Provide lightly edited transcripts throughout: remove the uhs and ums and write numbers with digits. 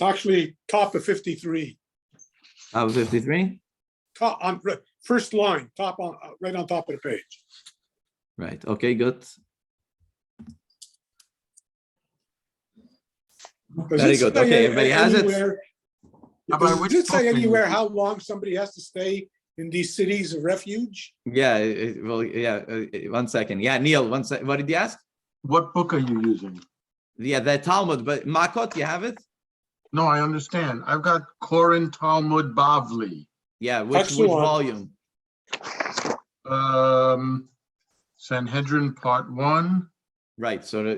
actually top of 53. Top of 53? Top on first line, top on right on top of the page. Right. Okay, good. Very good. Okay, everybody has it. Does it say anywhere how long somebody has to stay in these cities of refuge? Yeah, well, yeah, 1 second. Yeah, Neil, 1 second. What did you ask? What book are you using? Yeah, the Talmud, but Makkot, you have it? No, I understand. I've got Koren Talmud Bavli. Yeah, which volume? Sanhedrin Part 1. Right. So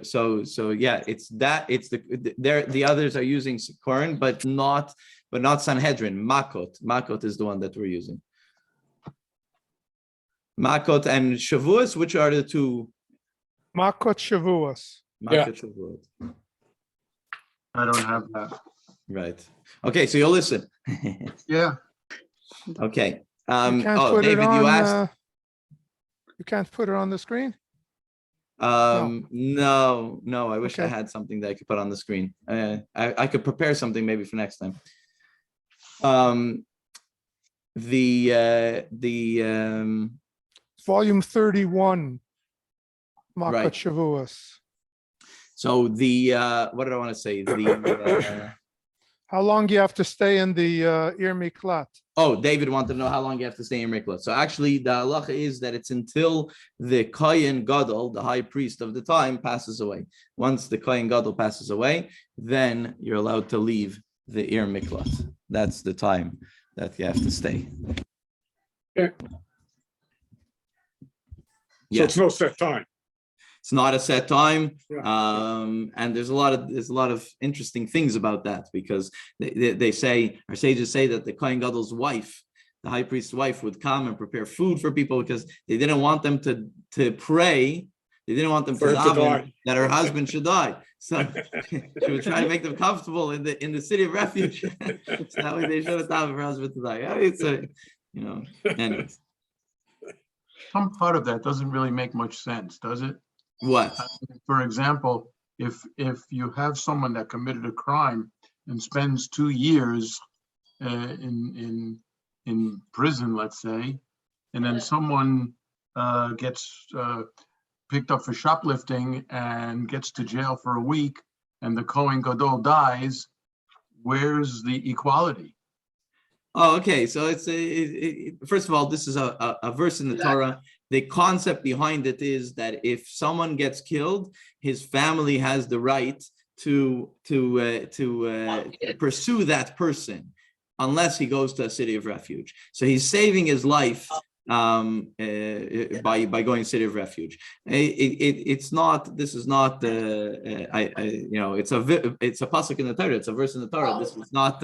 yeah, it's that. It's the others are using Koren, but not Sanhedrin. Makkot is the one that we're using. Makkot and Shavuos, which are the two? Makkot Shavuos. Makkot Shavuos. I don't have that. Right. Okay, so you'll listen. Yeah. Okay. You can't put David, it on, you asked. You can't put it on the screen? No. I wish I Okay. had something that I could put on the screen. I could prepare something maybe for next time. Volume 31, Makkot Right. Shavuos. So what did I want to say? How long do you have to stay in the Ir Miklat? Oh, David wanted to know how long you have to stay in Miklat. So actually, the halacha is that it's until the Kohen Gadol, the high priest of the time, passes away. Once the Kohen Gadol passes away, then you're allowed to leave the Ir Miklat. That's the time that you have to stay. Yeah. So it's no set time. It's not a set time, Yeah. and there's a lot of interesting things about that, because they say, our sages say, that the Kohen Gadol's wife, the high priest's wife, would come and prepare food for people because they didn't want them to pray. They didn't want them to daven that her husband should die. So she would try to make them comfortable in the city of refuge. So that way they shouldn't daven for her husband to die. It's anyways. Some part of that doesn't really make much sense, does it? What? For example, if you have someone that committed a crime and spends 2 years in prison, let's say, and then someone gets picked up for shoplifting and gets to jail for a week, and the Kohen Gadol dies, where's the equality? Oh, okay. So it's first of all, this is a verse in the Torah. The concept behind it is that if someone gets killed, his family has the right to pursue that person, unless he goes to a city of refuge. So he's saving his life by going to city of refuge. It's not. This is not. It's a pasuk in the Torah. It's a verse in the Torah. This is not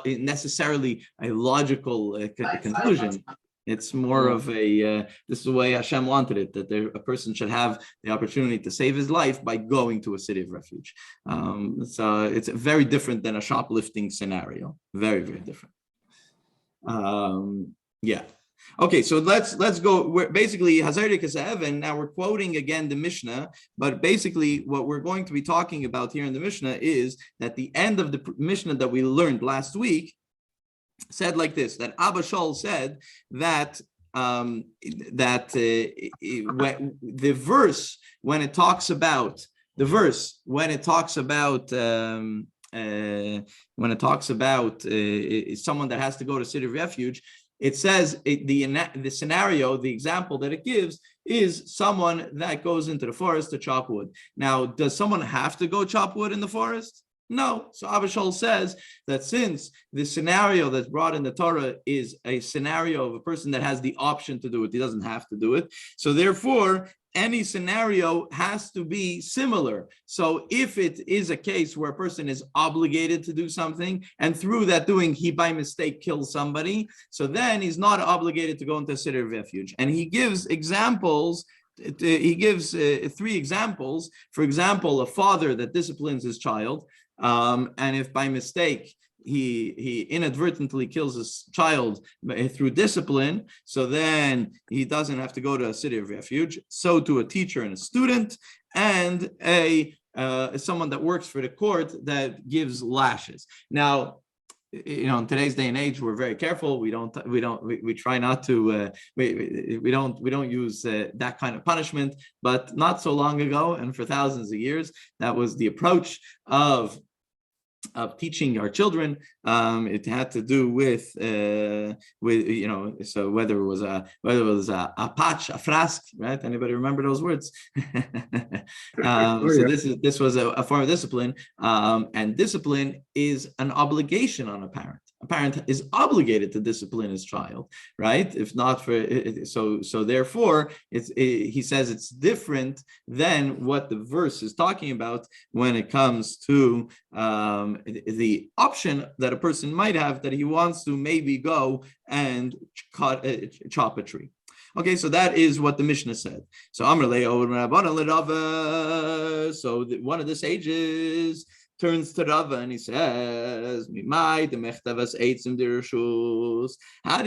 necessarily a logical conclusion. It's more of this is the way Hashem wanted it, that a person should have the opportunity to save his life by going to a city of refuge. So it's very different than a shoplifting scenario. Very, very different. Yeah. Okay, so let's go. We're basically Hazari Kaseven. Now we're quoting again the Mishnah, but basically what we're going to be talking about here in the Mishnah is that the end of the Mishnah that we learned last week said like this: that Abba Shaul said that the verse when it talks about someone that has to go to city of refuge. It says the scenario, the example that it gives is someone that goes into the forest to chop wood. Now, does someone have to go chop wood in the forest? No. So Abba Shaul says that since the scenario that's brought in the Torah is a scenario of a person that has the option to do it, he doesn't have to do it. So therefore, any scenario has to be similar. So if it is a case where a person is obligated to do something, and through that doing, he by mistake kills somebody, so then he's not obligated to go into a city of refuge. And he gives examples. He gives 3 examples. For example, a father that disciplines his child, and if by mistake he inadvertently kills his child through discipline, so then he doesn't have to go to a city of refuge. So to a teacher and a student, and a someone that works for the court that gives lashes. Now, in today's day and age, we're very careful. We try not to, we don't use that kind of punishment, but not so long ago, and for thousands of years, that was the approach of teaching our children. It had to do with so whether it was a patch, a frask, right? Anybody remember those words? This was a form of discipline, and discipline is an obligation on a parent. A parent is obligated to discipline his child, right? If not for so therefore, he says it's different than what the verse is talking about when it comes to the option that a person might have, that he wants to maybe go and chop a tree. Okay, so that is what the Mishnah said. So Amar Leo, so one of the sages turns to Rava and he says, how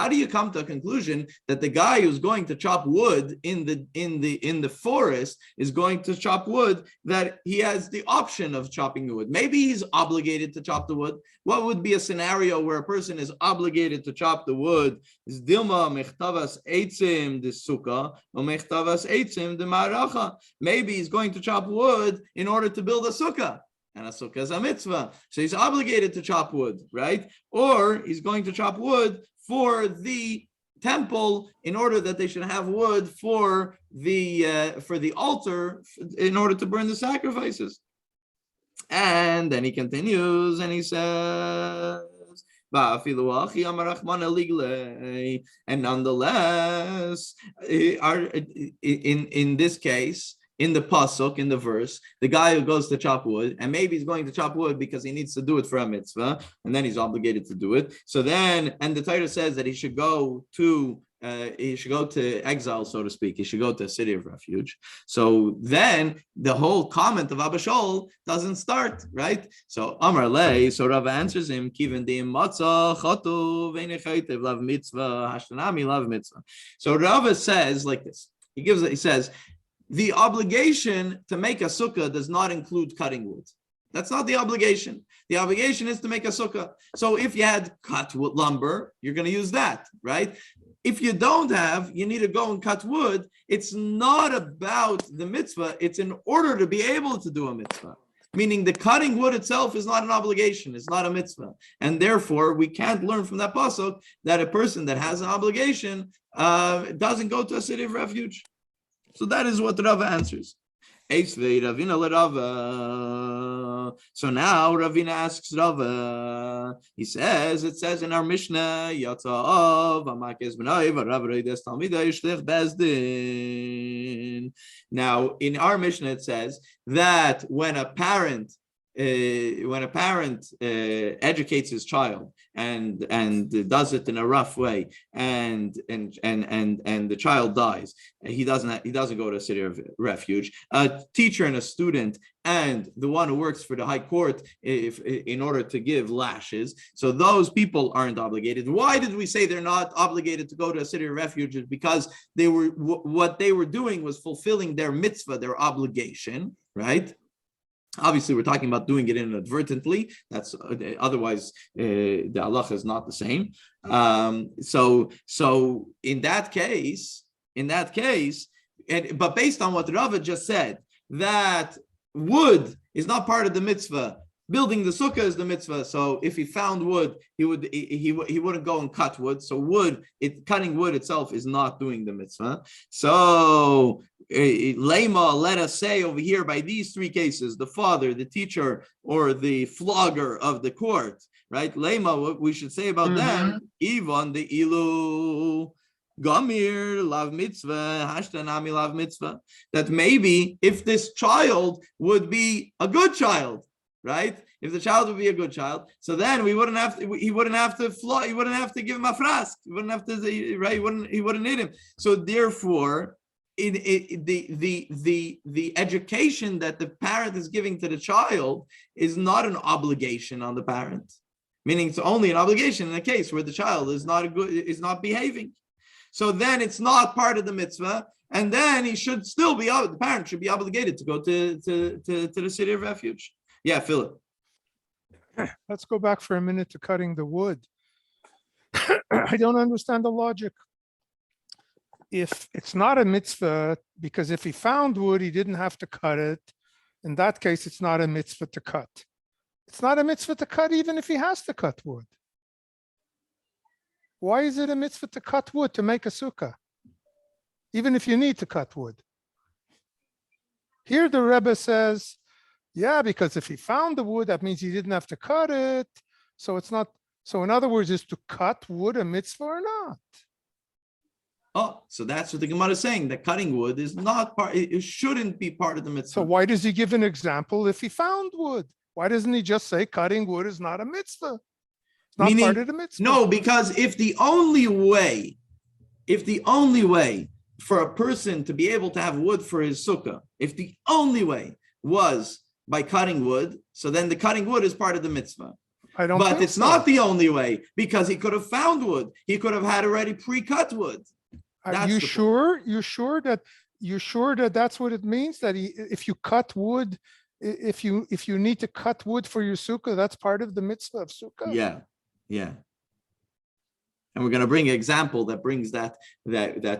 do you come to a conclusion that the guy who's going to chop wood in the forest is going to chop wood, that he has the option of chopping the wood? Maybe he's obligated to chop the wood. What would be a scenario where a person is obligated to chop the wood? Is Dilma mechtavas eitzim de sukkah or mechtavas eitzim de maracha? Maybe he's going to chop wood in order to build a sukkah. And a sukkah is a mitzvah, so he's obligated to chop wood, right? Or he's going to chop wood for the temple in order that they should have wood for the altar in order to burn the sacrifices. And then he continues and he says, and nonetheless, in this case, in the pasuk, in the verse, the guy who goes to chop wood, and maybe he's going to chop wood because he needs to do it for a mitzvah, and then he's obligated to do it. So then, and the Torah says that he should go to exile, so to speak. He should go to a city of refuge. So then the whole comment of Abba Shaul doesn't start, right? So Amar Lei, so Rava answers him, Kiven dim matzah chatu v'nechaytev lav mitzvah hashtanami lav mitzvah. So Rava says like this. He says, the obligation to make a sukkah does not include cutting wood. That's not the obligation. The obligation is to make a sukkah. So if you had cut wood lumber, you're going to use that, right? If you don't have, you need to go and cut wood. It's not about the mitzvah. It's in order to be able to do a mitzvah. Meaning the cutting wood itself is not an obligation. It's not a mitzvah. And therefore, we can't learn from that pasuk that a person that has an obligation doesn't go to a city of refuge. So that is what Rava answers. So now Ravina asks Rava. He says, it says in our Mishnah, now in our Mishnah it says that when a parent educates his child and does it in a rough way, and the child dies, he doesn't go to a city of refuge. A teacher and a student and the one who works for the high court in order to give lashes, so those people aren't obligated. Why did we say they're not obligated to go to a city of refuge? Is because what they were doing was fulfilling their mitzvah, their obligation, right? Obviously, we're talking about doing it inadvertently. That's otherwise the halacha is not the same. So in that case, but based on what Rava just said, that wood is not part of the mitzvah. Building the sukkah is the mitzvah. So if he found wood, he wouldn't go and cut wood. So cutting wood itself is not doing the mitzvah. So Lema, let us say over here by these three cases, the father, the teacher, or the flogger of the court, right? Lema, what we should say about them, even the ilu gamir lav mitzvah, hashtanami lav mitzvah, that maybe if this child would be a good child, right? If the child would be a good child, so then he wouldn't have to give him a frask. He wouldn't have to, right? He wouldn't need him. So therefore, the education that the parent is giving to the child is not an obligation on the parent. Meaning it's only an obligation in a case where the child is not behaving. So then it's not part of the mitzvah. and then he should still be the parent should be obligated to go to the city of refuge. Yeah, Philip. Let's go back for a minute to cutting the wood. I don't understand the logic. If it's not a mitzvah, because if he found wood, he didn't have to cut it. In that case, it's not a mitzvah to cut. It's not a mitzvah to cut even if he has to cut wood. Why is it a mitzvah to cut wood to make a sukkah? Even if you need to cut wood. Here the Rebbe says, yeah, because if he found the wood, that means he didn't have to cut it. So it's not, so in other words, is to cut wood a mitzvah or not? Oh, so that's what the Gemara is saying, that cutting wood is not part, it shouldn't be part of the mitzvah. So why does he give an example if he found wood? Why doesn't he just say cutting wood is not a mitzvah? It's not part of the mitzvah. No, because if the only way for a person to be able to have wood for his sukkah, if the only way was by cutting wood, so then the cutting wood is part of the mitzvah. But it's not the only way, because he could have found wood. He could have had already pre-cut wood. Are you sure? You sure that that's what it means? That if you cut wood, if you need to cut wood for your sukkah, that's part of the mitzvah of sukkah? Yeah. And we're going to bring an example that brings that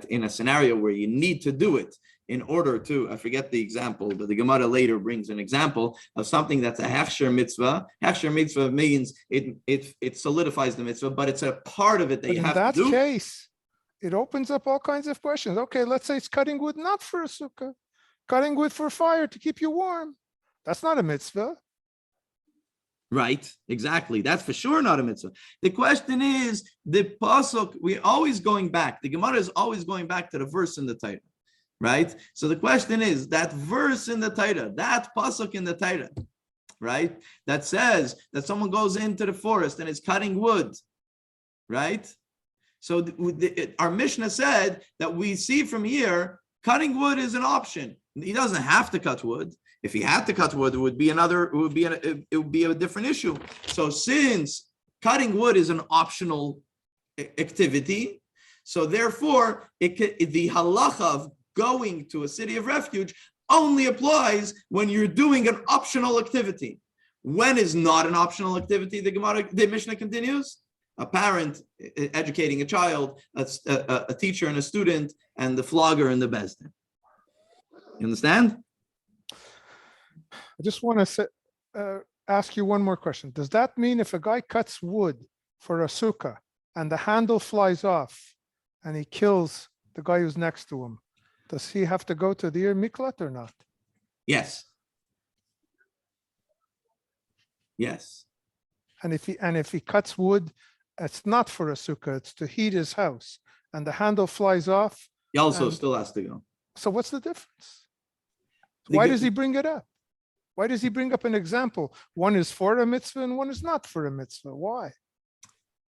in a scenario where you need to do it in order to, I forget the example, but the Gemara later brings an example of something that's a hechsher mitzvah. Hechsher mitzvah means it solidifies the mitzvah, but it's a part of it that you have to do. In that case, it opens up all kinds of questions. Okay, let's say it's cutting wood not for a sukkah, cutting wood for fire to keep you warm. That's not a mitzvah. Right, exactly. That's for sure not a mitzvah. The question is, the pasuk, we're always going back. The Gemara is always going back to the verse in the Torah, right? So the question is, that verse in the Torah, that pasuk in the Torah, right? That says that someone goes into the forest and is cutting wood, right? So our Mishnah said that we see from here, cutting wood is an option. He doesn't have to cut wood. If he had to cut wood, it would be a different issue. So since cutting wood is an optional activity, so therefore the halacha of going to a city of refuge only applies when you're doing an optional activity. When is not an optional activity? The Mishnah continues. A parent educating a child, a teacher and a student, and the flogger and the bezdin. You understand? I just want to ask you one more question. Does that mean if a guy cuts wood for a sukkah and the handle flies off and he kills the guy who's next to him, does he have to go to the Ir Miklat or not? Yes. And if he cuts wood, it's not for a sukkah, it's to heat his house, and the handle flies off. He also still has to go. So what's the difference? Why does he bring it up? Why does he bring up an example? One is for a mitzvah and one is not for a mitzvah. Why?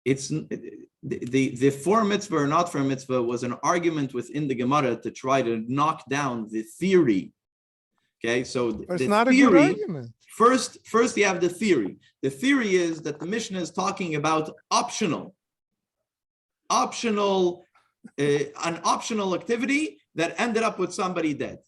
It's the for a mitzvah or not for a mitzvah was an argument within the Gemara to try to knock down the theory. Okay, so but it's not a good argument. First, you have the theory. The theory is that the Mishnah is talking about an optional activity that ended up with somebody dead.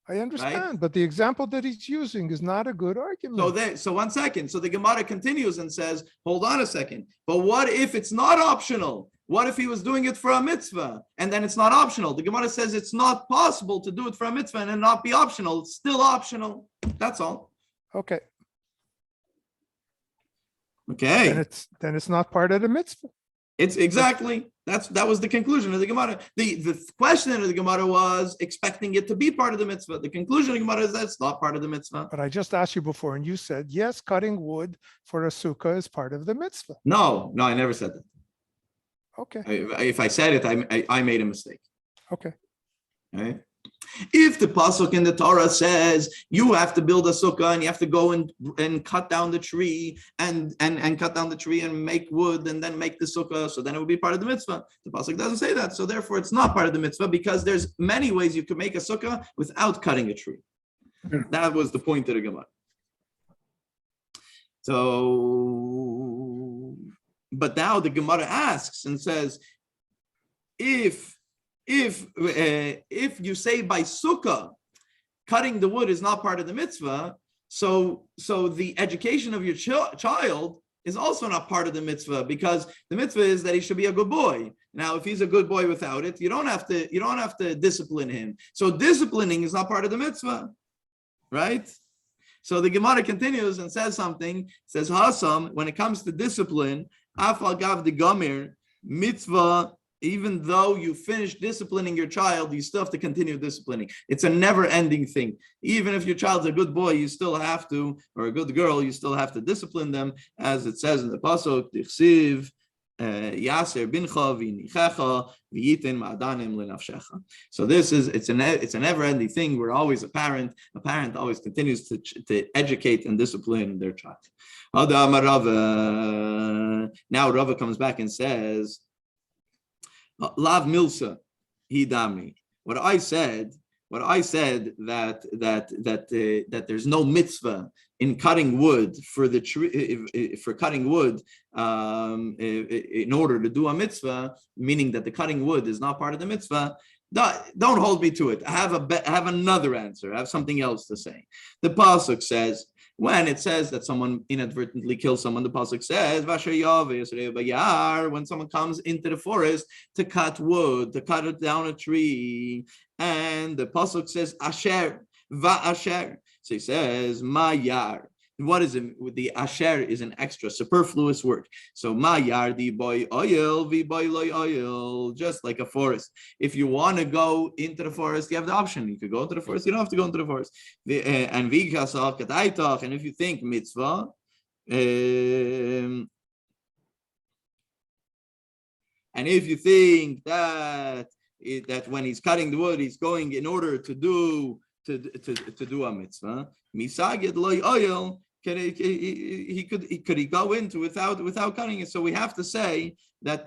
I understand, right? But the example that he's using is not a good argument. So 1 second. So the Gemara continues and says, hold on a second. But what if it's not optional? What if he was doing it for a mitzvah and then it's not optional? The Gemara says it's not possible to do it for a mitzvah and it not be optional. It's still optional. That's all. Okay. Then it's not part of the mitzvah. It's exactly. That was the conclusion of the Gemara. The question of the Gemara was expecting it to be part of the mitzvah. The conclusion of the Gemara is that it's not part of the mitzvah. But I just asked you before, and you said yes, cutting wood for a sukkah is part of the mitzvah. No, I never said that. Okay. If I said it, I made a mistake. Okay. Right? If the pasuk in the Torah says you have to build a sukkah and you have to go and cut down the tree and cut down the tree and make wood and then make the sukkah, so then it would be part of the mitzvah. The pasuk doesn't say that, so therefore it's not part of the mitzvah because there's many ways you could make a sukkah without cutting a tree. That was the point of the Gemara. So, but now the Gemara asks and says, if if you say by sukkah, cutting the wood is not part of the mitzvah, so the education of your child is also not part of the mitzvah, because the mitzvah is that he should be a good boy. Now, if he's a good boy without it, you don't have to discipline him. So disciplining is not part of the mitzvah, right? So the Gemara continues and says something. It says Hasam, when it comes to discipline, afal gav de gamir mitzvah. Even though you finish disciplining your child, you still have to continue disciplining. It's a never-ending thing. Even if your child's a good boy, you still have to, or a good girl, you still have to discipline them, as it says in the pasuk, Tichsiv, Yaser bincha v'nichecha v'yitin ma'adanim lenafshecha. So it's a never-ending thing. We're always a parent. A parent always continues to educate and discipline their child. Now Rava comes back and says, Lav milsa, he dami. What I said that there's no mitzvah in cutting wood for the tree, for cutting wood in order to do a mitzvah, meaning that the cutting wood is not part of the mitzvah. Don't hold me to it. I have another answer. I have something else to say. The pasuk says, when it says that someone inadvertently kills someone, the pasuk says, when someone comes into the forest to cut wood, to cut it down a tree, and the pasuk says, asher, va-asher. So he says, ma-yar. What is it? The asher is an extra, superfluous word. So ma-yar di boy oil, vi boy loy oil, just like a forest. If you want to go into the forest, you have the option. You could go into the forest. You don't have to go into the forest. And vigasach kataitach. And if you think mitzvah, and if you think that when he's cutting the wood, he's going in order to do a mitzvah, misagid loy oil, could he go into without cutting it? So we have to say that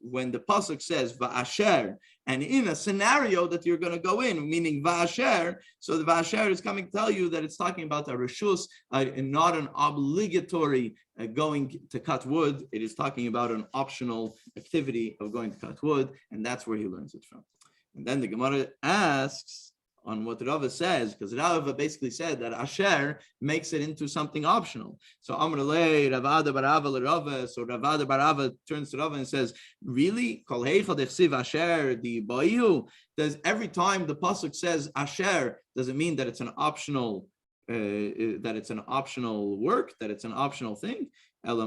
when the pasuk says va'asher, and in a scenario that you're going to go in, meaning va'asher, so the va'asher is coming to tell you that it's talking about a reshus, and not an obligatory going to cut wood. It is talking about an optional activity of going to cut wood, and that's where he learns it from. And then the Gemara asks on what Rava says, because Rava basically said that Asher makes it into something optional. So Amrulay Ravada Barava Rava. So Ravada Barava turns to Rava and says, "Really? Kol heichad echsiv Asher di bayu? Does every time the pasuk says Asher, does it mean that it's an optional that it's an optional work, that it's an optional thing? But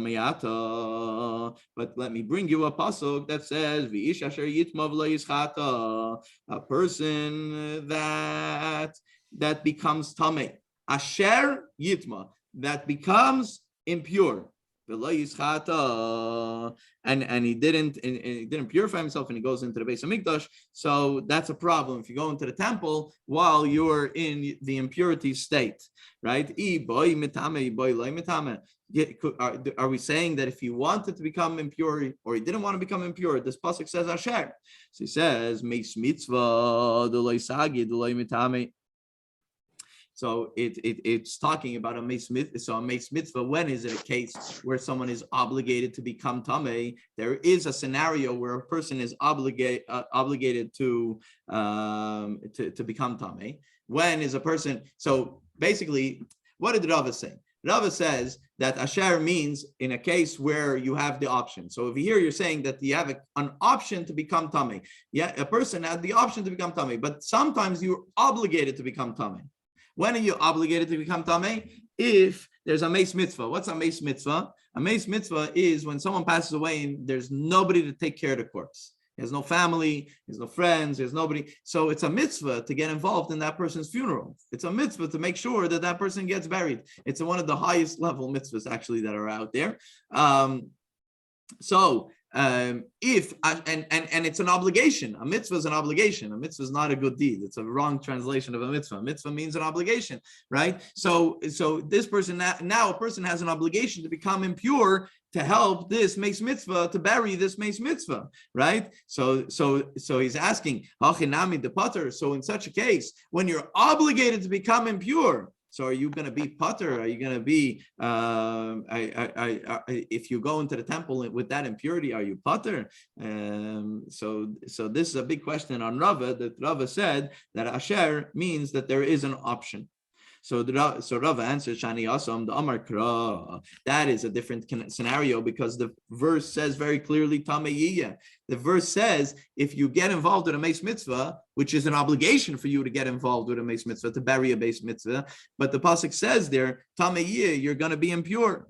let me bring you a pasuk that says, "V'ish asher yitma v'lo yischata," a person that becomes tamei, asher yitma, that becomes impure, v'lo yischata, and he didn't purify himself, and he goes into the Beis Hamikdash. So that's a problem if you go into the temple while you're in the impurity state, right? Are we saying that if he wanted to become impure or he didn't want to become impure, this pasuk says asher? So he says meis mitzvah d'loi sagi d'loi mitame. So it's talking about a meis mitzvah. So a meis mitzvah, when is it a case where someone is obligated to become tamei? There is a scenario where a person is obligated to become tamei. When is a person? So basically, what did Rava say? Rava says that asher means in a case where you have the option. So if here you're saying that you have an option to become tamei. Yeah, a person had the option to become tamei, but sometimes you're obligated to become tamei. When are you obligated to become tamei? If there's a meis mitzvah. What's a meis mitzvah? A meis mitzvah is when someone passes away and there's nobody to take care of the corpse. He has no family, there's no friends, there's nobody. So it's a mitzvah to get involved in that person's funeral. It's a mitzvah to make sure that that person gets buried. It's one of the highest level mitzvahs actually that are out there. If it's an obligation, a mitzvah is an obligation. A mitzvah is not a good deed. It's a wrong translation of a mitzvah. A mitzvah means an obligation, right? So this person now a person has an obligation to become impure to help this meis mitzvah, to bury this meis mitzvah, right? So he's asking, hachinami de pater. So in such a case, when you're obligated to become impure, So are you going to be potter? Are you going to be, if you go into the temple with that impurity, are you potter? So this is a big question on Rava, that Rava said that Asher means that there is an option. So Rava answers, Shani Asam, the Amar Kra. That is a different scenario because the verse says very clearly, Tameiya. The verse says, if you get involved with a Meis Mitzvah, which is an obligation for you to get involved with a Meis Mitzvah, to bury a Meis Mitzvah, but the pasuk says there, Tameiya, you're going to be impure.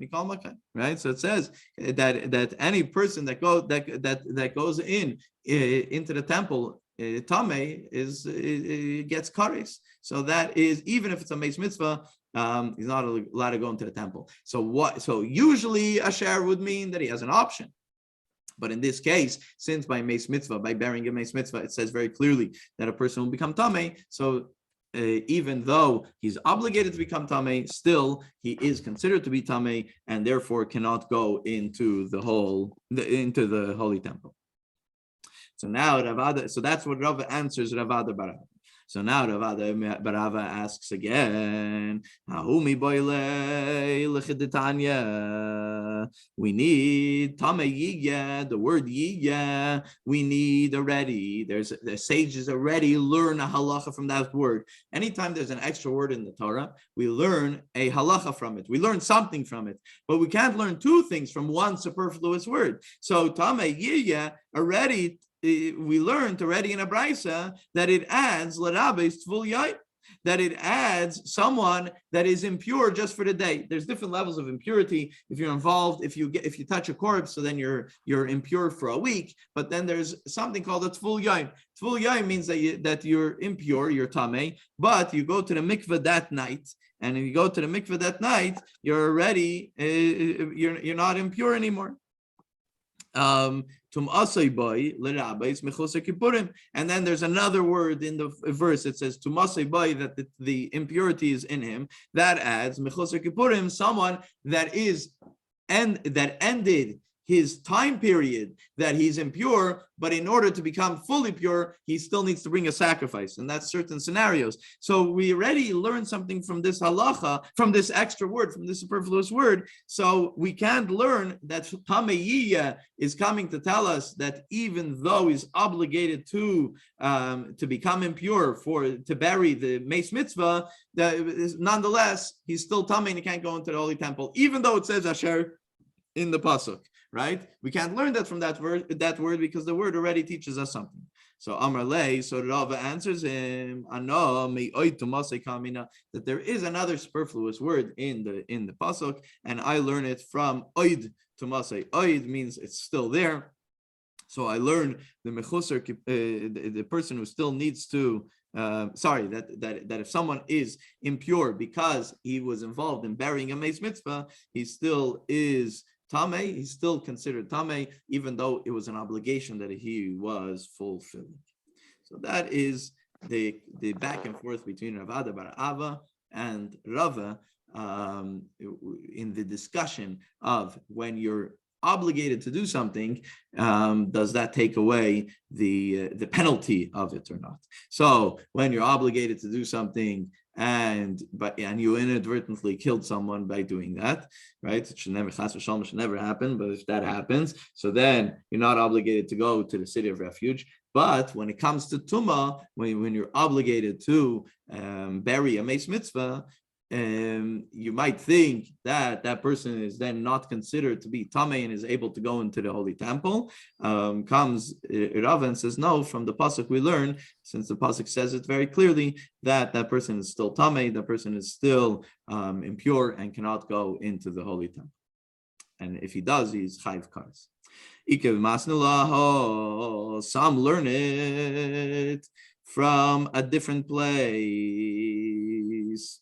Right? So it says that any person that goes into the temple, Tamei gets kares. So that is, even if it's a Meis Mitzvah, he's not allowed to go into the temple. So usually Asher would mean that he has an option. But in this case, since by Meis Mitzvah, by bearing a Meis Mitzvah, it says very clearly that a person will become Tamei. So even though he's obligated to become Tamei, still he is considered to be Tamei and therefore cannot go into the holy temple. So now Ravada, so that's what Rava answers Ravada Barava. So now Ravada Barava asks again, we need Tamei Yigya, the word Yigya, we need already. The sages already learn a halacha from that word. Anytime there's an extra word in the Torah, we learn a halacha from it. We learn something from it, but we can't learn two things from one superfluous word. So Tamei Yigya already, we learned already in a brisa that it adds l'rabbeis tvul yain, that it adds someone that is impure just for the day. There's different levels of impurity. If you're involved, if you touch a corpse, so then you're impure for a week. But then there's something called a tvul yain. Tvul yain means that you're impure, you're tamei, but you go to the mikveh that night. And if you go to the mikveh that night, you're already you're not impure anymore. And then there's another word in the verse. It says that the impurity is in him. That adds someone that ended his time period that he's impure, but in order to become fully pure, he still needs to bring a sacrifice, and that's certain scenarios. So we already learned something from this halacha, from this extra word, from this superfluous word. So we can't learn that Tameiya is coming to tell us that even though he's obligated to become impure to bury the Meis Mitzvah, nonetheless he's still Tamei and he can't go into the holy temple, even though it says Asher in the pasuk. Right? We can't learn that from that word because the word already teaches us something. So Amar Lei, so Rava answers him, that there is another superfluous word in the pasuk, and I learn it from oid to masay. Oid means it's still there. So I learned the mechuser, the person who still needs to. That if someone is impure because he was involved in burying a Meis Mitzvah, he still is Tamei, he's still considered Tamei, even though it was an obligation that he was fulfilling. So that is the back and forth between Ravada Bar Ava and Rava in the discussion of when you're obligated to do something, does that take away the penalty of it or not? So when you're obligated to do something and you inadvertently killed someone by doing that, right? It should never, chas v'shalom, should never happen. But if that happens, so then you're not obligated to go to the city of refuge. But when it comes to Tumah, when you're obligated to bury a Meis Mitzvah, you might think that that person is then not considered to be Tamei and is able to go into the holy temple. Comes Rava and says, no, from the pasuk we learn, since the pasuk says it very clearly, that person is still Tamei, that person is still impure and cannot go into the holy temple. And if he does, he's chayv kares. Some learn it from a different place.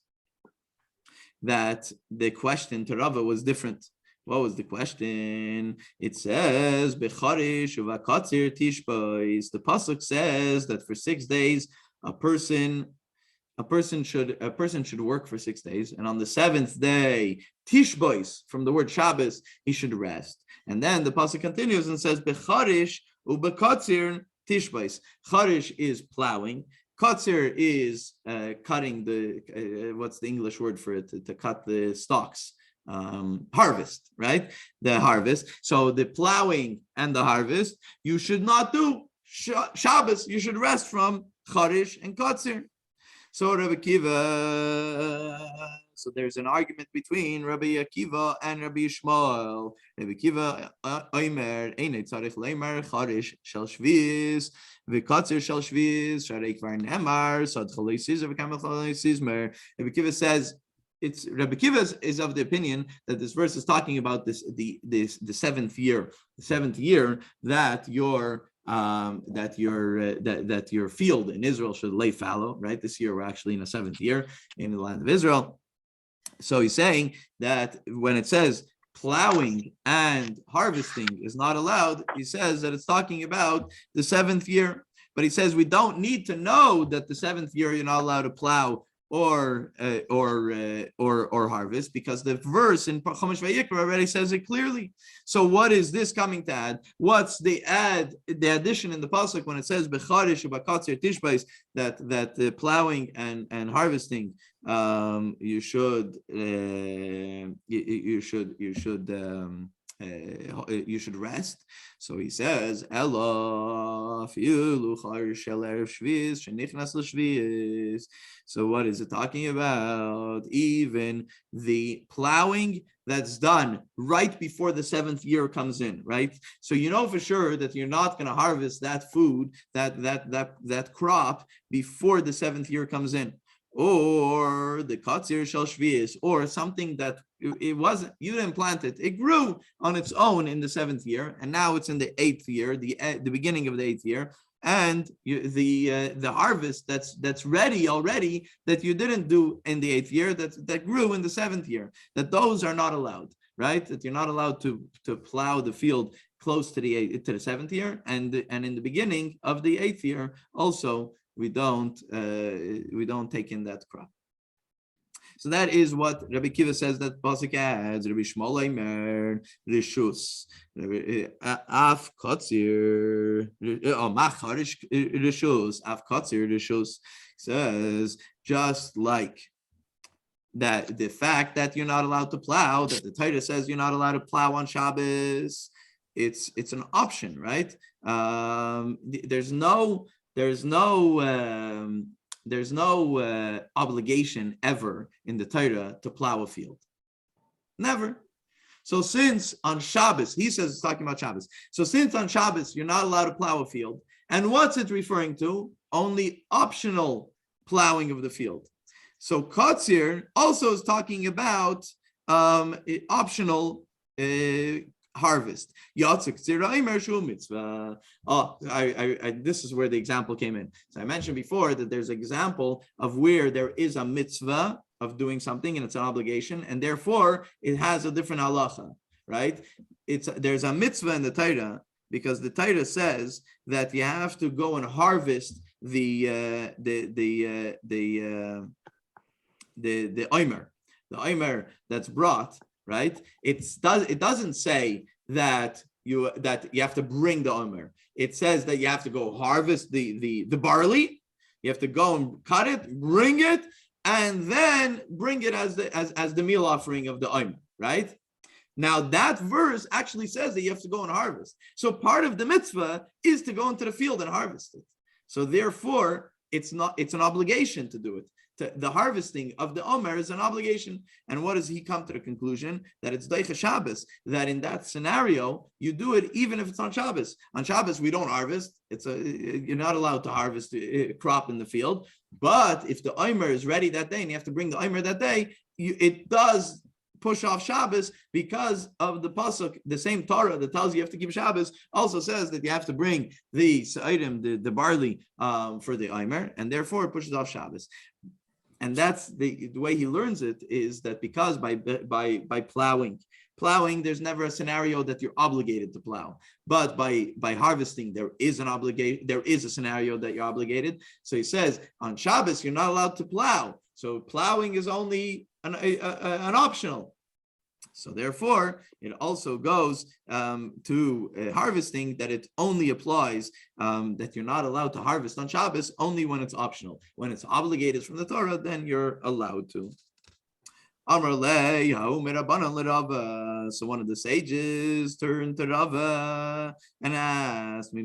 That the question to Rava was different. What was the question? It says, "Becharish uvakatzir tishbais." The pasuk says that for 6 days, a person should work for 6 days, and on the 7th day, tishbais, from the word Shabbos, he should rest. And then the pasuk continues and says, "Becharish uvakatzir tishbais." Charish is plowing. Kotzir is cutting the, what's the English word for it? To cut the stalks. Harvest, right? The harvest. So the plowing and the harvest, you should not do Shabbos. You should rest from Charish and Kotzir. So Rabbi Akiva, so there's an argument between Rabbi Akiva and Rabbi Yishmael. Rabbi Akiva, Omer, Einei tzarich leimer Charish shel shvius, v'Kotzir shel shvius, sharei kvar nemar, sad chalei sizmer, v'kamel chalei sizmer. Rabbi Akiva says, Rabbi Akiva is of the opinion that this verse is talking about the seventh year that your field in Israel should lay fallow, right? This year we're actually in the seventh year in the land of Israel. So he's saying that when it says plowing and harvesting is not allowed, he says that it's talking about the seventh year. But he says we don't need to know that the seventh year you're not allowed to plow or harvest, because the verse in Chumash Vayikra already says it clearly. So what is this coming to add? What's the addition in the pasuk when it says becharish u'bakatzir tishbais, that the plowing and harvesting you should rest. So he says, so what is it talking about? Even the plowing that's done right before the seventh year comes in, right? So you know for sure that you're not going to harvest that food, that crop before the seventh year comes in. Or the katzir shel shvius, or something that it wasn't, you didn't plant it, it grew on its own in the seventh year, and now it's in the eighth year, the beginning of the eighth year, and the harvest that's ready already that you didn't do in the eighth year, that grew in the seventh year, that those are not allowed, right? That you're not allowed to plow the field close to the seventh year, and in the beginning of the eighth year also. We don't take in that crop. So that is what Rabbi Akiva says that pasuk adds. Rabbi Yishmael Omer rishus af kotzir macharish rishus af kotzir rishus says, just like that the fact that you're not allowed to plow, that the Torah says you're not allowed to plow on Shabbos, it's an option, right? There's no obligation ever in the Torah to plow a field. Never. So since on Shabbos, he says it's talking about Shabbos. So since on Shabbos, you're not allowed to plow a field. And what's it referring to? Only optional plowing of the field. So Kotzir also is talking about optional harvest. This is where the example came in. So I mentioned before that there's an example of where there is a mitzvah of doing something and it's an obligation, and therefore it has a different halacha, right? There's a mitzvah in the Torah because the Torah says that you have to go and harvest the omer that's brought. Right? It doesn't say that you have to bring the omer. It says that you have to go harvest the barley. You have to go and cut it, bring it, and then bring it as the meal offering of the omer. Right? Now that verse actually says that you have to go and harvest. So part of the mitzvah is to go into the field and harvest it. So therefore, it's an obligation to do it. The harvesting of the Omer is an obligation. And what does he come to the conclusion? That it's Deicha Shabbos, that in that scenario, you do it even if it's on Shabbos. On Shabbos, we don't harvest. You're not allowed to harvest a crop in the field. But if the Omer is ready that day and you have to bring the Omer that day, it does push off Shabbos because of the pasuk. The same Torah that tells you have to keep Shabbos also says that you have to bring the item, the barley for the Omer, and therefore it pushes off Shabbos. And that's the way he learns it, is that because by plowing, there's never a scenario that you're obligated to plow. But by harvesting, there is an obligation. There is a scenario that you're obligated. So he says on Shabbos you're not allowed to plow. So plowing is only an optional. So therefore, it also goes to harvesting, that it only applies that you're not allowed to harvest on Shabbos only when it's optional. When it's obligated from the Torah, then you're allowed to. So one of the sages turned to Rava and asked me,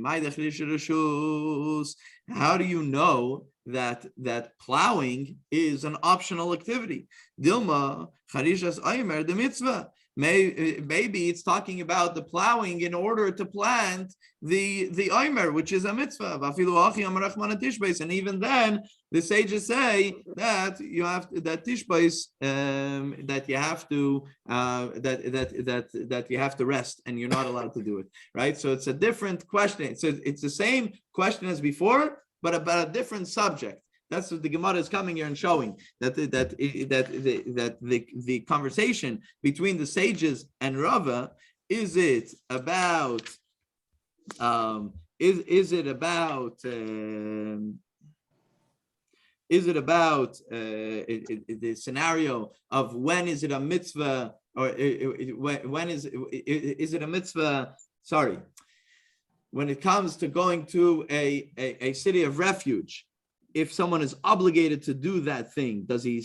how do you know that plowing is an optional activity? Dilma charishas aymer the mitzvah. Maybe it's talking about the plowing in order to plant the aymer, which is a mitzvah. And even then, the sages say that you have to, that tishbais, that you have to that you have to rest, and you're not allowed to do it, right? So it's a different question. It's the same question as before, but about a different subject. That's what the Gemara is coming here and showing, that the conversation between the sages and Rava, is it about the scenario of when is it a mitzvah, or when is it a mitzvah? Sorry, when it comes to going to a city of refuge, if someone is obligated to do that thing, does he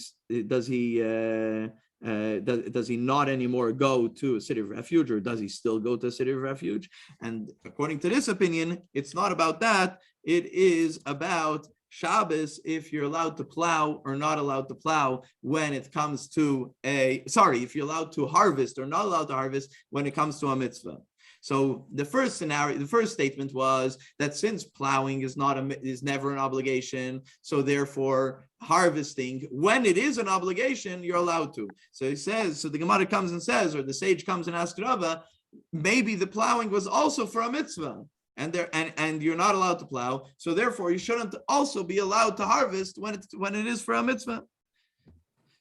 not anymore go to a city of refuge, or does he still go to a city of refuge? And according to this opinion, it's not about that. It is about Shabbos, if you're allowed to plow or not allowed to plow when it comes to if you're allowed to harvest or not allowed to harvest when it comes to a mitzvah. So the first scenario, the first statement was that since plowing is never an obligation, so therefore harvesting, when it is an obligation, you're allowed to. So he says, so the Gemara comes and says, or the sage comes and asks Rava, maybe the plowing was also for a mitzvah, and you're not allowed to plow, so therefore you shouldn't also be allowed to harvest when it is for a mitzvah.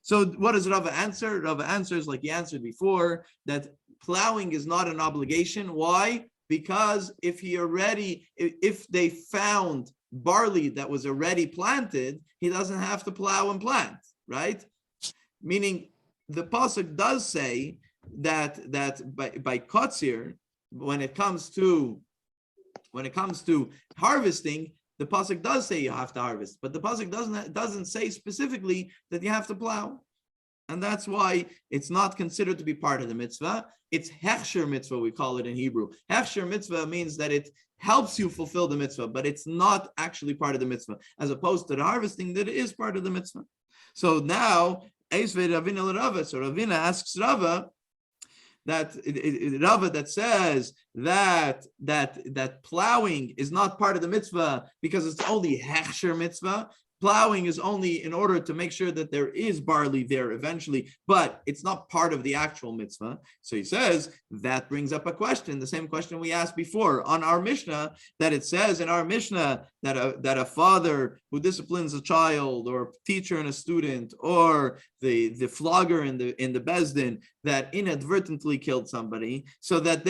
So what does Rava answer? Rava answers like he answered before, that plowing is not an obligation. Why? Because if they found barley that was already planted, he doesn't have to plow and plant, right? Meaning the pasuk does say that by kotzir, when it comes to harvesting, the pasuk does say you have to harvest, but the pasuk doesn't say specifically that you have to plow. And that's why it's not considered to be part of the mitzvah. It's hechsher mitzvah, we call it in Hebrew. Hechsher mitzvah means that it helps you fulfill the mitzvah, but it's not actually part of the mitzvah, as opposed to the harvesting that is part of the mitzvah. So now, so Ravina asks Rava, that says that plowing is not part of the mitzvah because it's only hechsher mitzvah. Plowing is only in order to make sure that there is barley there eventually, but it's not part of the actual mitzvah. So he says that brings up a question, the same question we asked before on our Mishnah, that it says in our Mishnah that a father who disciplines a child, or a teacher and a student, or the flogger in the Beis Din that inadvertently killed somebody, so that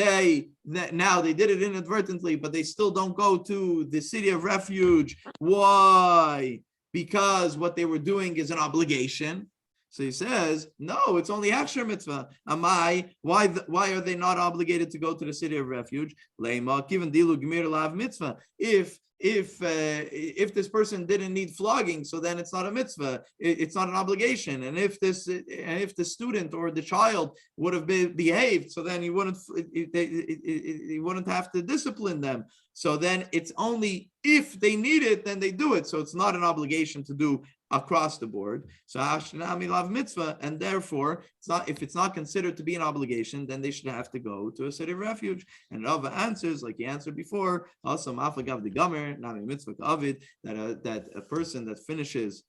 now they did it inadvertently, but they still don't go to the city of refuge. Why? Because what they were doing is an obligation. So he says, no, it's only hechsher mitzvah. Why are they not obligated to go to the city of refuge? Mitzvah. If this person didn't need flogging, so then it's not a mitzvah. It's not an obligation. And if the student or the child would have behaved, so then he wouldn't have to discipline them. So then it's only if they need it, then they do it. So it's not an obligation to do across the board. So Hashanami lav mitzvah, and therefore if it's not considered to be an obligation, then they should have to go to a city of refuge. And Rava answers like he answered before, also mafagav the gomer nami mitzvah ka'avid, that a person that finishes,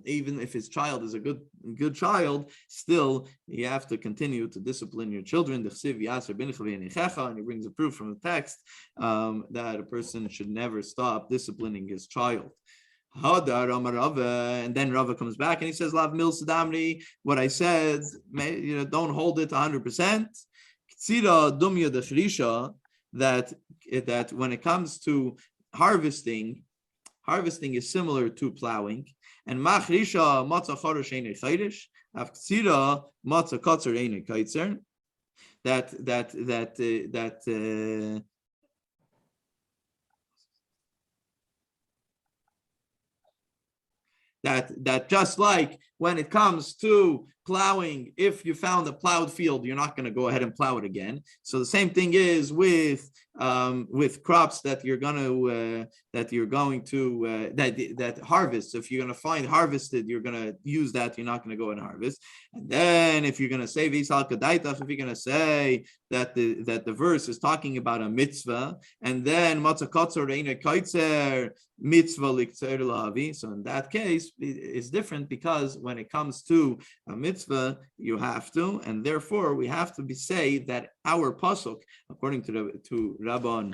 even if his child is a good child, still you have to continue to discipline your children. And he brings a proof from the text that a person should never stop disciplining his child. And then Rava comes back and he says, Lav mil sadamri, what I said, don't hold it 100%. That when it comes to harvesting is similar to plowing. And machrisha matzah chorosh einei chayrish, Afksira matza kotzer eine kaitzer. That just like when it comes to plowing, if you found a plowed field, you're not going to go ahead and plow it again. So the same thing is with crops that you're going to that harvest. So if you're going to find harvested, you're going to use that. You're not going to go and harvest. And then if you're going to say visal kadaitaf, if you're going to say that the verse is talking about a mitzvah, and then matzah kotzer reina kaitzer mitzvah liktzer lavi. So in that case, it's different because when it comes to a mitzvah, you have to, and therefore we have to say that our pasuk, according to Rabban,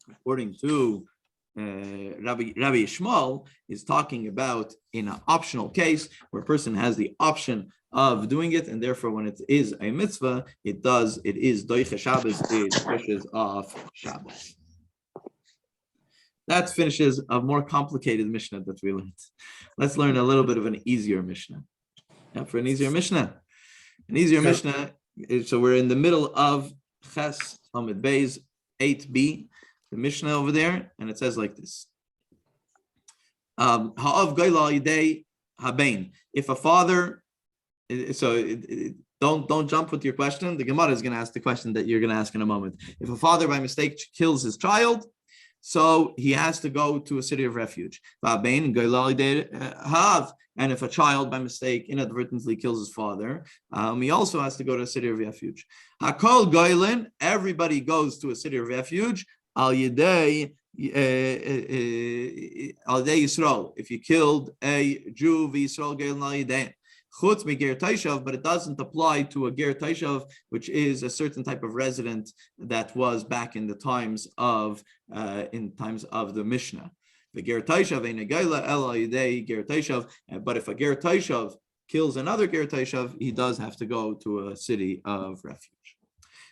according to Rabbi Yishmael, is talking about in an optional case where a person has the option of doing it, and therefore when it is a mitzvah, it is doiche Shabbos, it finishes off Shabbos. That finishes a more complicated Mishnah that we learned. Let's learn a little bit of an easier Mishnah. Yeah, for an easier Mishnah. Mishnah, so we're in the middle of Ches Amid Beis 8b, the Mishnah over there, and it says like this. Ha'av Gaila Yidei Habein. If a father, don't jump with your question. The Gemara is going to ask the question that you're going to ask in a moment. If a father by mistake kills his child, so he has to go to a city of refuge. And if a child by mistake inadvertently kills his father, he also has to go to a city of refuge. Hakol Goylin, everybody goes to a city of refuge. Al Yidei Yisrael. If you killed a Jew, Yisrael Goylin Al Yidei. Chutz mi ger taishav, but it doesn't apply to a ger taishav, which is a certain type of resident that was back in the times of the Mishnah. The ger taishav ein gaila ela yidei ger taishav, but if a ger taishav kills another ger taishav, he does have to go to a city of refuge.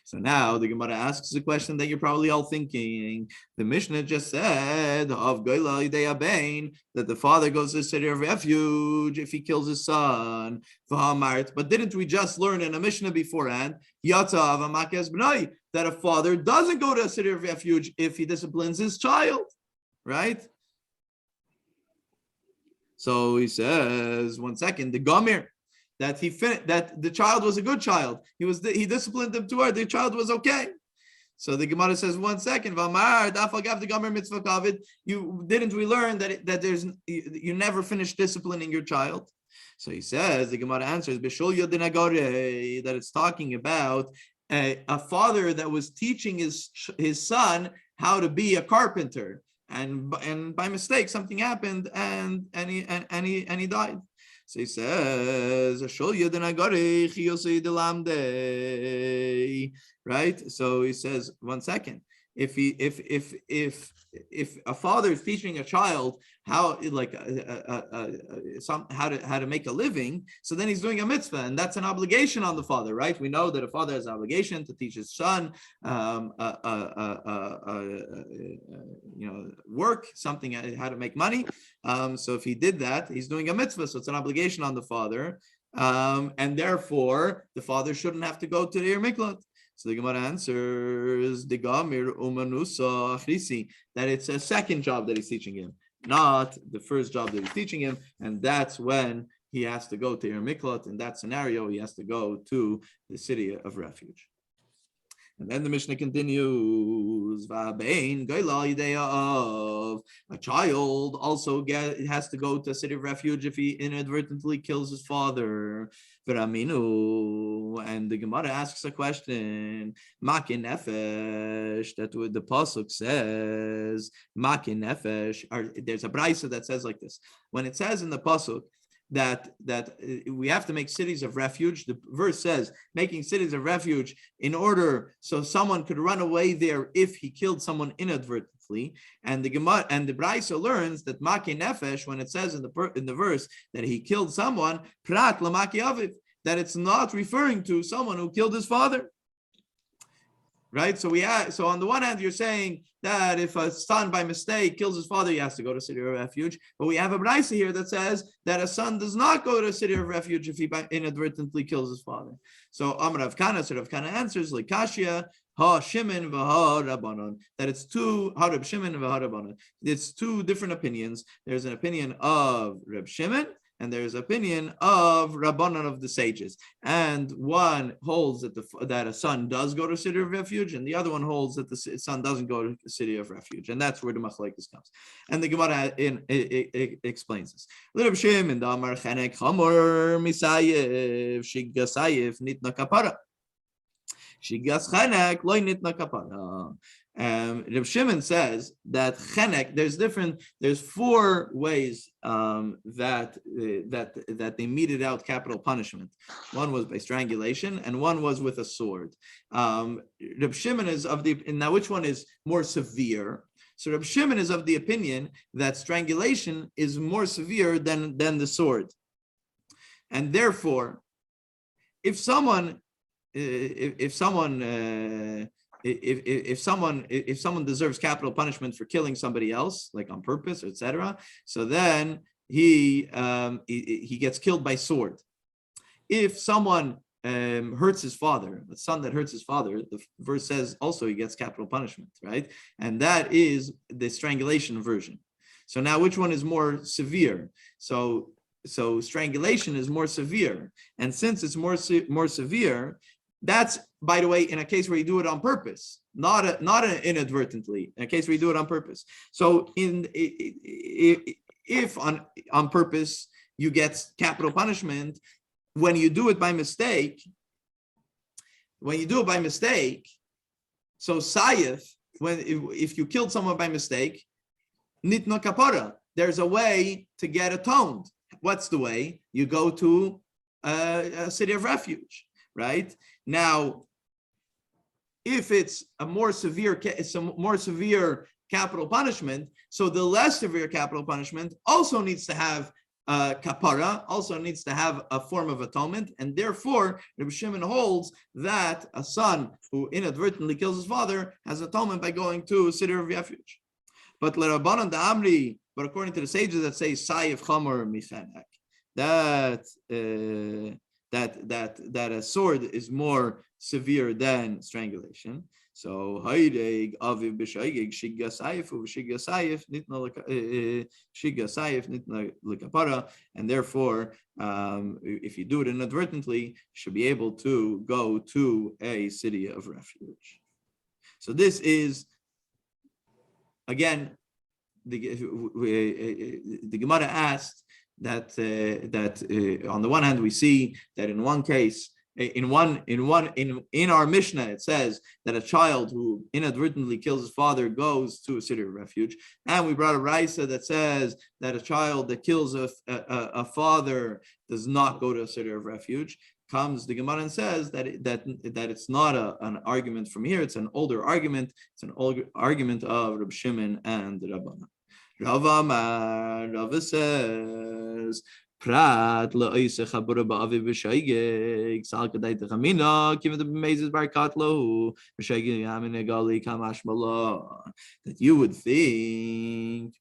So now the Gemara asks a question that you're probably all thinking. The Mishnah just said of that the father goes to the city of refuge if he kills his son. But didn't we just learn in a Mishnah beforehand that a father doesn't go to a city of refuge if he disciplines his child, right? So he says, 1 second, the Gomer, that that the child was a good child. He disciplined him to her. The child was okay. So the Gemara says, 1 second, didn't we learn that you never finish disciplining your child? So he says, the Gemara answers, that it's talking about a father that was teaching his son how to be a carpenter, and by mistake something happened, and he died. So he says, right? So he says, 1 second. If a father is teaching a child how to make a living, so then he's doing a mitzvah, and that's an obligation on the father, right? We know that a father has an obligation to teach his son, work something, how to make money. So if he did that, he's doing a mitzvah, so it's an obligation on the father, and therefore the father shouldn't have to go to the Ir Miklat. So the Gemara answers the Gamir Umanusa Achrisi, that it's a second job that he's teaching him, not the first job that he's teaching him, and that's when he has to go to Ir Miklat. In that scenario, he has to go to the city of refuge. And then the Mishnah continues, of a child also has to go to a city of refuge if he inadvertently kills his father. And the Gemara asks a question, Makin Nefesh, that the Pasuk says, Makin Nefesh, there's a Braisa that says like this. When it says in the Pasuk, that we have to make cities of refuge. The verse says making cities of refuge in order so someone could run away there if he killed someone inadvertently. And the Gemara and the Braisa learns that Maki Nefesh, when it says in the verse that he killed someone, Prat Lamaki Aviv, that it's not referring to someone who killed his father. right? So on the one hand, you're saying that if a son by mistake kills his father, he has to go to a city of refuge. But we have a brisa here that says that a son does not go to a city of refuge if he inadvertently kills his father. So Amar Rav Kana, so Rav Kana answers like Kashya, Ha Shimon v'ha Rabbanon, that it's two Reb Shimon v'ha Rabbanon. It's two different opinions. There's an opinion of Reb Shimon, and there's opinion of Rabbanon of the sages. And one holds that a son does go to a city of refuge, and the other one holds that the son doesn't go to the city of refuge. And that's where the machlekes comes. And the Gemara explains this. Reb Shimon Damar Chenek Chamor Misayev Shigasayef Nitna Kapara. Shigas Chenek Loy Nitna Kapara. Reb Shimon says that chenek, there's four ways that they meted out capital punishment. One was by strangulation, and one was with a sword. Reb Shimon is now which one is more severe? So Reb Shimon is of the opinion that strangulation is more severe than the sword, and therefore, if someone deserves capital punishment for killing somebody else, like on purpose, etc., so then he gets killed by sword. If someone hurts his father, a son that hurts his father, the verse says also he gets capital punishment, right? And that is the strangulation version. So now, which one is more severe? So strangulation is more severe, and since it's more severe. That's, by the way, in a case where you do it on purpose, not inadvertently. In a case where you do it on purpose. So, if on purpose you get capital punishment, when you do it by mistake, so sayif, if you killed someone by mistake, nitna kapara, there's a way to get atoned. What's the way? You go to a city of refuge. Right now, if it's a more severe capital punishment, so the less severe capital punishment also needs to have kapara, also needs to have a form of atonement, and therefore Reb Shimon holds that a son who inadvertently kills his father has atonement by going to a city of refuge. But l'Rabbanan da'amri, but according to the sages that say sayif chamor michenek, that a sword is more severe than strangulation. So hayreg aviv b'shaygeg shigasayif u'shigasayif nitna lekapara, and therefore, if you do it inadvertently, you should be able to go to a city of refuge. So this is again the Gemara asked. That on the one hand we see that in one case in our Mishnah it says that a child who inadvertently kills his father goes to a city of refuge, and we brought a raisa that says that a child that kills a father does not go to a city of refuge. Comes the Gemara and says that it's not an argument from here; it's an older argument. It's an older argument of Reb Shimon and Rabbanan. Rava says, Prat le'oise chabura ba'aviv b'shaygeg sal kadai techamina kiven the b'mezes barkat lo b'shaygeg yamin egali kamash mala, that you would think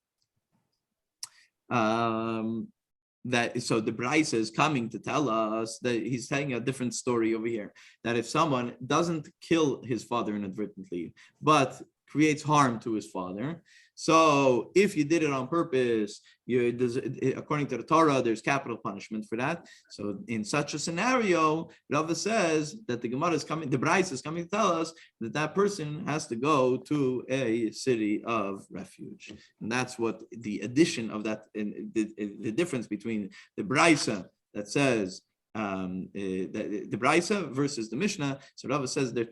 that, so the Brisa is coming to tell us that he's telling a different story over here, that if someone doesn't kill his father inadvertently but creates harm to his father, so if you did it on purpose, according to the Torah, there's capital punishment for that. So in such a scenario, Rava says that the Gemara is coming, the Brisa is coming to tell us that that person has to go to a city of refuge. And that's what the addition of that, the difference between the Brisa that says the Brisa versus the Mishnah. So Rava says they're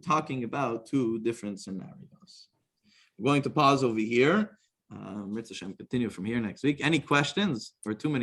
talking about two different scenarios. We're going to pause over here. Mitzvah Shem, continue from here next week. Any questions or too many?